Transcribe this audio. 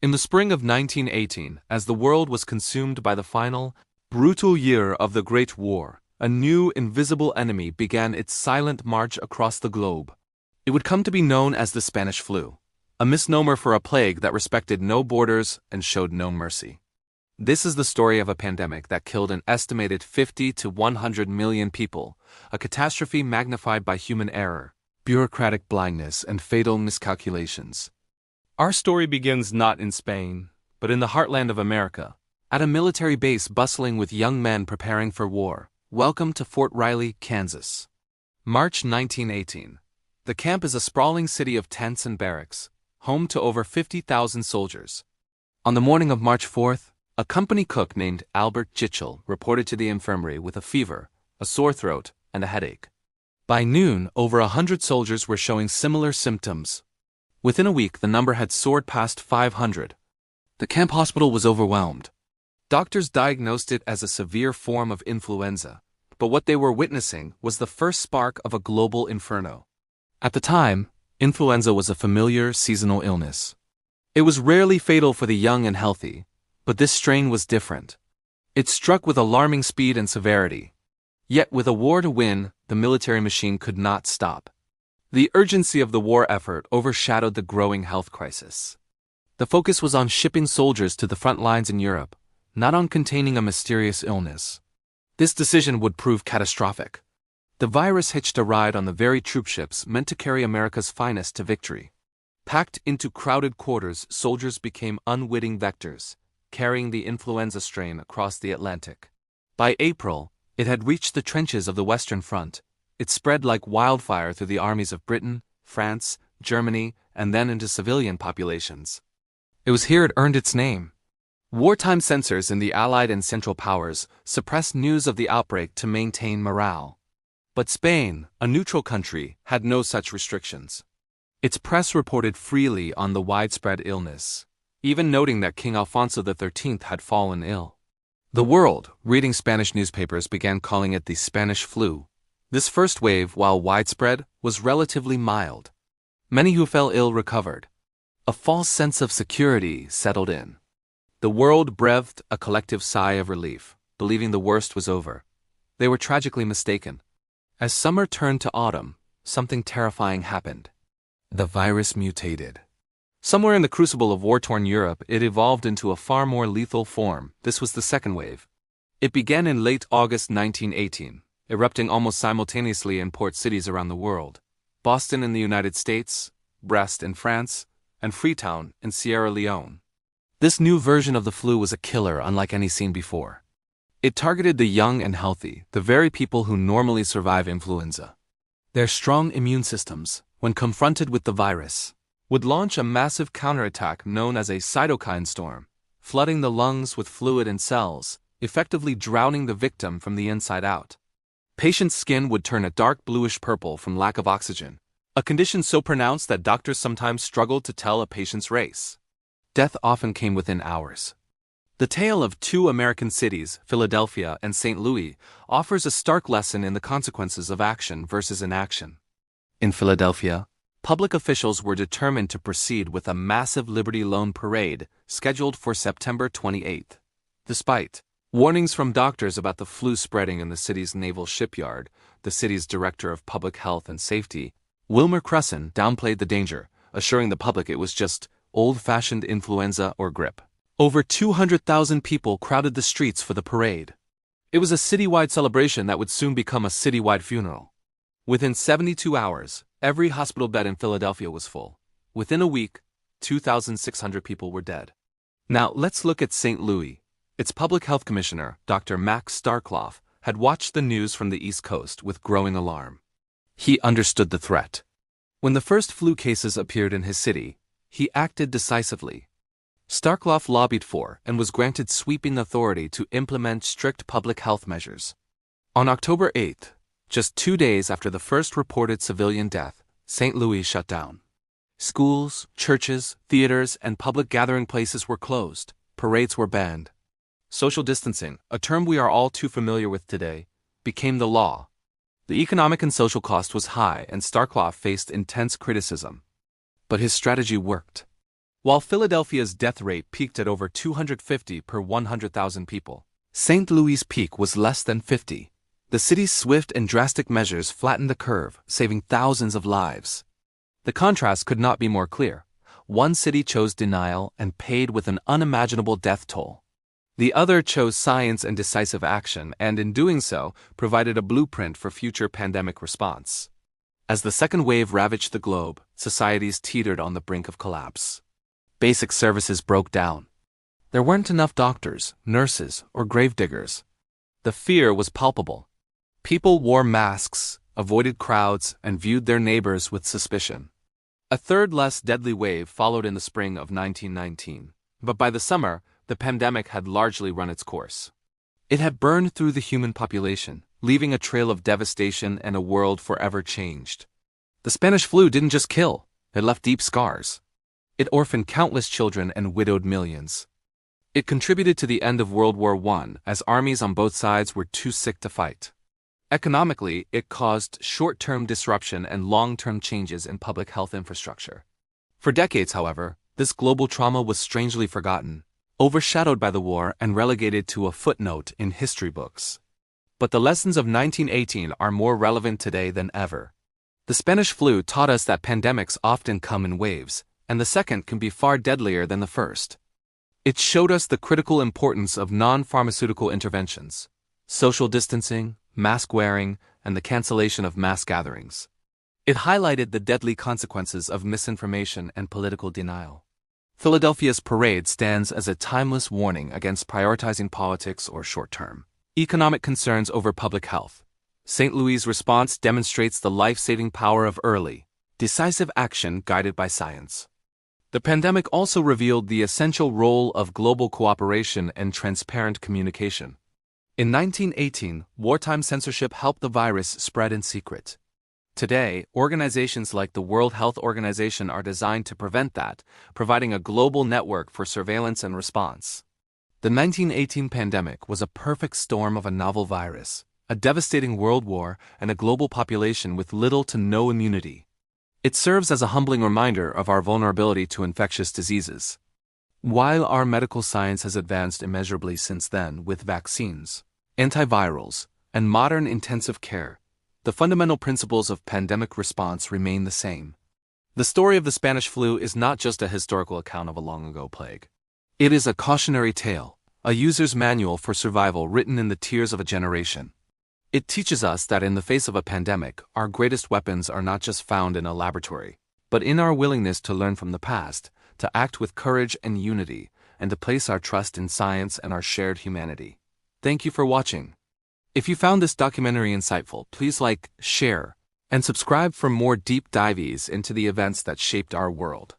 In the spring of 1918, as the world was consumed by the final, brutal year of the Great War, a new invisible enemy began its silent march across the globe. It would come to be known as the Spanish flu, a misnomer for a plague that respected no borders and showed no mercy. This is the story of a pandemic that killed an estimated 50 to 100 million people, a catastrophe magnified by human error, bureaucratic blindness, and fatal miscalculations. Our story begins not in Spain, but in the heartland of America, at a military base bustling with young men preparing for war. Welcome to Fort Riley, Kansas. March 1918. The camp is a sprawling city of tents and barracks, home to over 50,000 soldiers. On the morning of March 4th, a company cook named Albert Gitchell reported to the infirmary with a fever, a sore throat, and a headache. By noon, over 100 soldiers were showing similar symptoms. Within a week, the number had soared past 500. The camp hospital was overwhelmed. Doctors diagnosed it as a severe form of influenza, but what they were witnessing was the first spark of a global inferno. At the time, influenza was a familiar seasonal illness. It was rarely fatal for the young and healthy, but this strain was different. It struck with alarming speed and severity. Yet with a war to win, the military machine could not stop. The urgency of the war effort overshadowed the growing health crisis. The focus was on shipping soldiers to the front lines in Europe, not on containing a mysterious illness. This decision would prove catastrophic. The virus hitched a ride on the very troop ships meant to carry America's finest to victory. Packed into crowded quarters, soldiers became unwitting vectors, carrying the influenza strain across the Atlantic. By April, it had reached the trenches of the Western Front. It spread like wildfire through the armies of Britain, France, Germany, and then into civilian populations. It was here it earned its name. Wartime censors in the Allied and Central Powers suppressed news of the outbreak to maintain morale. But Spain, a neutral country, had no such restrictions. Its press reported freely on the widespread illness, even noting that King Alfonso XIII had fallen ill. The world, reading Spanish newspapers, began calling it the Spanish flu. This first wave, while widespread, was relatively mild. Many who fell ill recovered. A false sense of security settled in. The world breathed a collective sigh of relief, believing the worst was over. They were tragically mistaken. As summer turned to autumn, something terrifying happened. The virus mutated. Somewhere in the crucible of war-torn Europe, it evolved into a far more lethal form. This was the second wave. It began in late August 1918. Erupting almost simultaneously in port cities around the world: Boston in the United States, Brest in France, and Freetown in Sierra Leone. This new version of the flu was a killer unlike any seen before. It targeted the young and healthy, the very people who normally survive influenza. Their strong immune systems, when confronted with the virus, would launch a massive counterattack known as a cytokine storm, flooding the lungs with fluid and cells, effectively drowning the victim from the inside out. Patients' skin would turn a dark bluish-purple from lack of oxygen, a condition so pronounced that doctors sometimes struggled to tell a patient's race. Death often came within hours. The tale of two American cities, Philadelphia and St. Louis, offers a stark lesson in the consequences of action versus inaction. In Philadelphia, public officials were determined to proceed with a massive Liberty Loan parade scheduled for September 28. Despite warnings from doctors about the flu spreading in the city's naval shipyard, the city's director of public health and safety, Wilmer Cresson, downplayed the danger, assuring the public it was just old-fashioned influenza or grippe. Over 200,000 people crowded the streets for the parade. It was a citywide celebration that would soon become a citywide funeral. Within 72 hours, every hospital bed in Philadelphia was full. Within a week, 2,600 people were dead. Now let's look at St. Louis. Its public health commissioner, Dr. Max Starkloff, had watched the news from the East Coast with growing alarm. He understood the threat. When the first flu cases appeared in his city, he acted decisively. Starkloff lobbied for and was granted sweeping authority to implement strict public health measures. On October 8th, just 2 days after the first reported civilian death, St. Louis shut down. Schools, churches, theaters, and public gathering places were closed. Parades were banned. Social distancing, a term we are all too familiar with today, became the law. The economic and social cost was high, and Starkloff faced intense criticism. But his strategy worked. While Philadelphia's death rate peaked at over 250 per 100,000 people, St. Louis' peak was less than 50. The city's swift and drastic measures flattened the curve, saving thousands of lives. The contrast could not be more clear. One city chose denial and paid with an unimaginable death toll. The other chose science and decisive action, and in doing so, provided a blueprint for future pandemic response. As the second wave ravaged the globe, societies teetered on the brink of collapse. Basic services broke down. There weren't enough doctors, nurses, or gravediggers. The fear was palpable. People wore masks, avoided crowds, and viewed their neighbors with suspicion. A third less deadly wave followed in the spring of 1919, but by the summer, the pandemic had largely run its course. It had burned through the human population, leaving a trail of devastation and a world forever changed. The Spanish flu didn't just kill, it left deep scars. It orphaned countless children and widowed millions. It contributed to the end of World War I, as armies on both sides were too sick to fight. Economically, it caused short-term disruption and long-term changes in public health infrastructure. For decades, however, this global trauma was strangely forgotten, overshadowed by the war and relegated to a footnote in history books. But the lessons of 1918 are more relevant today than ever. The Spanish flu taught us that pandemics often come in waves, and the second can be far deadlier than the first. It showed us the critical importance of non-pharmaceutical interventions, social distancing, mask wearing, and the cancellation of mass gatherings. It highlighted the deadly consequences of misinformation and political denial. Philadelphia's parade stands as a timeless warning against prioritizing politics or short-term economic concerns over public health. St. Louis' response demonstrates the life-saving power of early, decisive action guided by science. The pandemic also revealed the essential role of global cooperation and transparent communication. In 1918, wartime censorship helped the virus spread in secret. Today, organizations like the World Health Organization are designed to prevent that, providing a global network for surveillance and response. The 1918 pandemic was a perfect storm of a novel virus, a devastating world war, and a global population with little to no immunity. It serves as a humbling reminder of our vulnerability to infectious diseases. While our medical science has advanced immeasurably since then with vaccines, antivirals, and modern intensive care, the fundamental principles of pandemic response remain the same. The story of the Spanish flu is not just a historical account of a long-ago plague. It is a cautionary tale, a user's manual for survival written in the tears of a generation. It teaches us that in the face of a pandemic, our greatest weapons are not just found in a laboratory, but in our willingness to learn from the past, to act with courage and unity, and to place our trust in science and our shared humanity. Thank you for watching. If you found this documentary insightful, please like, share, and subscribe for more deep dives into the events that shaped our world.